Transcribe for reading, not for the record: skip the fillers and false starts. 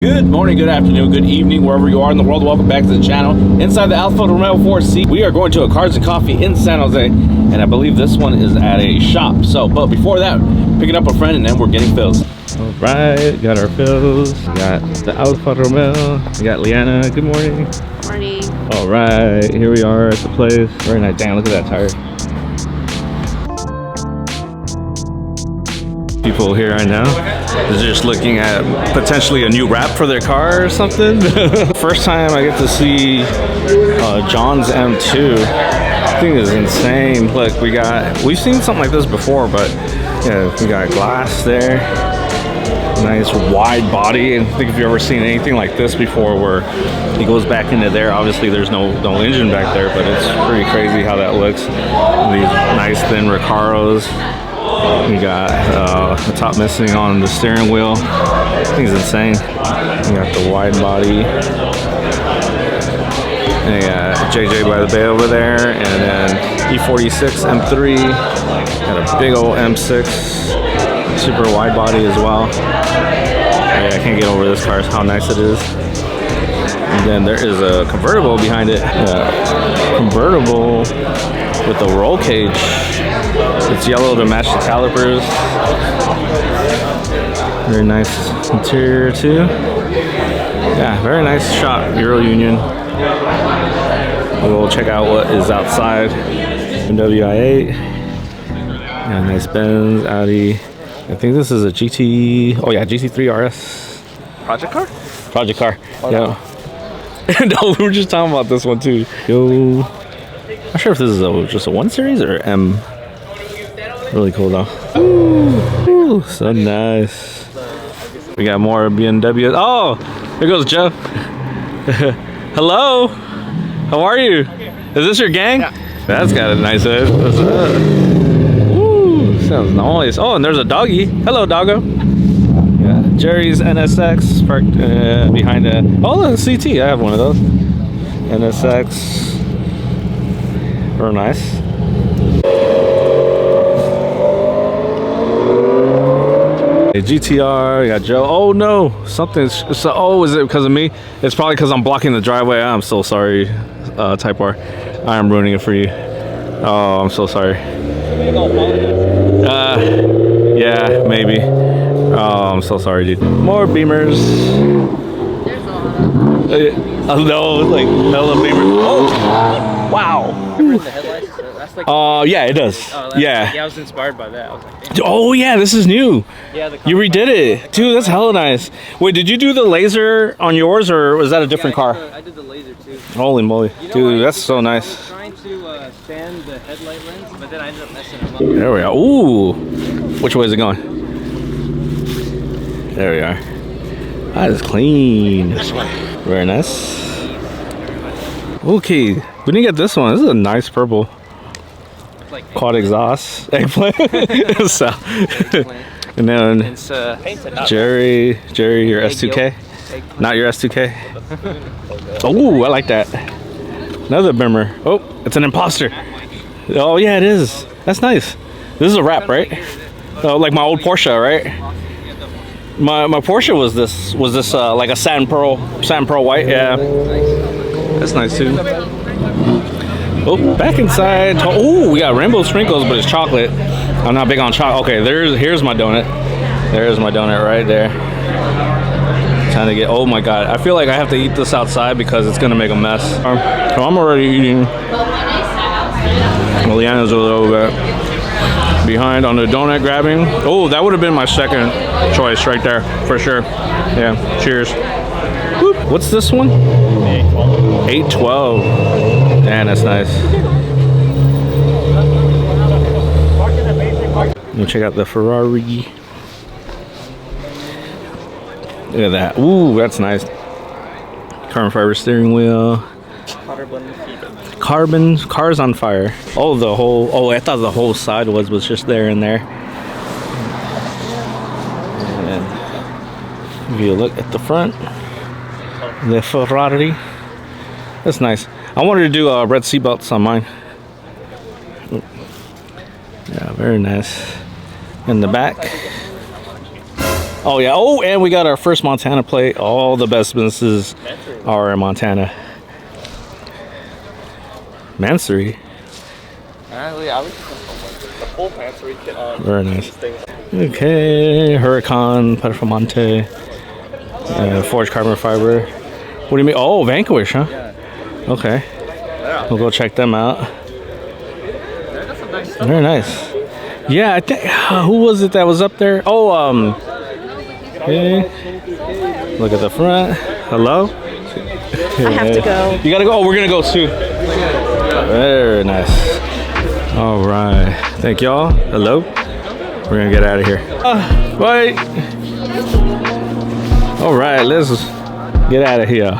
Good morning, good afternoon, good evening, wherever you are in the world. Welcome back to the channel. Inside the Alfa Romeo 4C, we are going to a Cars and Coffee in San Jose, and I believe this one is at a shop. But before that, picking up a friend, and then we're getting fills. All right, got our fills. We got the Alfa Romeo. We got Liana. Good morning. Morning. All right, here we are at the place. Very nice. Dang, look at that tire. People here right now is just looking at potentially a new wrap for their car or something. First time I get to see John's M2. I think is insane. Look, we've seen something like this before, but yeah, we got glass there. Nice wide body. And I think if you've ever seen anything like this before, where he goes back into there, obviously there's no engine back there, but it's pretty crazy how that looks. These nice thin Recaros. We got the top missing on the steering wheel. I think it's insane. We got the wide body. And got JJ by the bay over there, and then E46 M3. Got a big old M6, super wide body as well. Yeah, I can't get over this car, how nice it is. And then there is a convertible behind it. Convertible with a roll cage. It's yellow to match the calipers. Very nice interior too. Yeah, very nice shop, Euro Union. We'll check out what is outside. BMW i8. Yeah, nice Benz, Audi. I think this is a GT. Oh yeah, GT3 RS. Project car? Project car. Oh, yeah. No, we were just talking about this one too. Yo. Not sure if this is just a 1 Series or M. Really cool though. Ooh, so nice. We got more BMW. Oh, here goes Joe. Hello. How are you? Is this your gang? Yeah. That's got a nice head. What's up? Ooh, sounds nice. Oh, and there's a doggy. Hello, doggo. Yeah, Jerry's NSX parked behind a. Oh, the CT. I have one of those. NSX. Very nice. A GTR, we got Joe. Oh no, something's. Oh, is it because of me? It's probably because I'm blocking the driveway. I'm so sorry, Type R. I am ruining it for you. Oh, I'm so sorry. Yeah, maybe. Oh, I'm so sorry, dude. More Beamers. There's a lot of No, like hella Beamers. Oh, wow. Remember the headlights? That's like. Yeah, it does. Oh, Yeah. I was inspired by that. I was like, damn. Oh yeah, this is new. Yeah, You redid it, dude. That's hella nice. Wait, did you do the laser on yours, or was that a different car? I did the laser too. Holy moly, dude, that's so I nice. was trying to sand the headlight lens, but then I ended up messing them up. There we are. Ooh, which way is it going? There we are. That is clean. This way. Very nice. Okay, we didn't get this one. This is a nice purple. Like Quad exhaust. Eggplant. So, and then it's painted. Jerry, your S2K. Not your S2K. Oh, I like that. Another Bimmer. Oh, it's an imposter. Oh yeah, it is. That's nice. This is a wrap, right? Oh, like my old Porsche, right? My Porsche was this like a sand pearl white. Yeah, that's nice too. Oh, back inside. Oh, we got rainbow sprinkles, but it's chocolate. I'm not big on chocolate. Okay, here's my donut. There's my donut right there. Trying to get. Oh my god, I feel like I have to eat this outside because it's gonna make a mess. So I'm already eating. Liana's over there behind on the donut grabbing. Oh, that would have been my second choice right there for sure. Yeah. Cheers. Whoop. What's this one? 812. Man, that's nice. Let me check out the Ferrari. Look at that. Ooh, that's nice. Carbon fiber steering wheel. Cars on fire. Oh, the whole. Oh, I thought the whole side was just there and there. And if you look at the front, the Ferrari. That's nice. I wanted to do red seatbelts on mine. Yeah, very nice. In the back. Oh yeah. Oh, and we got our first Montana plate. All the best businesses are in Montana. Mansory. Yeah, the full Mansory kit on. Very nice. Okay, Huracan, Performante, forged carbon fiber. What do you mean? Oh, Vanquish, huh? Okay. We'll go check them out. Very nice. Yeah, I think who was it that was up there? Oh, okay. Look at the front. Hello. I have to go. You gotta go. Oh, we're gonna go too. Very nice. All right. Thank y'all. Hello. We're gonna get out of here. Bye. All right, let's get out of here.